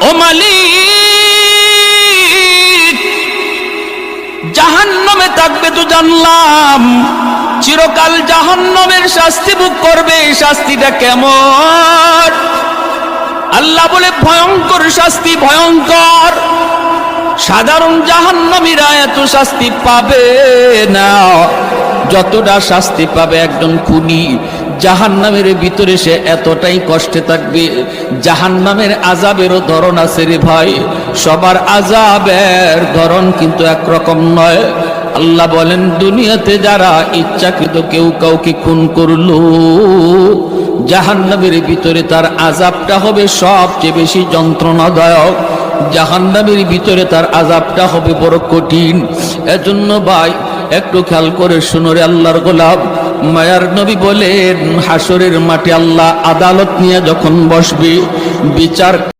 ও মালিক, জাহান্নামে থাকবে তো জানলাম, চিরকাল জাহান্নামের শাস্তি ভোগ করবে। শাস্তিটা কেমন? আল্লাহ বলে ভয়ঙ্কর শাস্তি, ভয়ঙ্কর। সাধারণ জাহান্নামীরা এত শাস্তি পাবে না যতটা শাস্তি পাবে একজন খুনি। জাহান্নামের ভিতরে সে এতটাই কষ্টে থাকবে। জাহান্নামের আযাবেরও ধরন আছে রে ভাই, সবার আযাবের ধরন কিন্তু একরকম নয়। আল্লাহ বলেন, দুনিয়াতে যারা ইচ্ছাকৃত কেউ কাউকে খুন করলো, জাহান্নামের ভিতরে তার আযাবটা হবে সবচেয়ে বেশি যন্ত্রণাদায়ক। জাহান্নামের ভিতরে তার আযাবটা হবে বড় কঠিন। এজন্য ভাই একটু খেয়াল করে শুনো রে আল্লাহর গোলাম। মায়ার নবী বলেন, হাসরের মাঠে আল্লাহ আদালত নিয়ে যখন বসবে, বিচার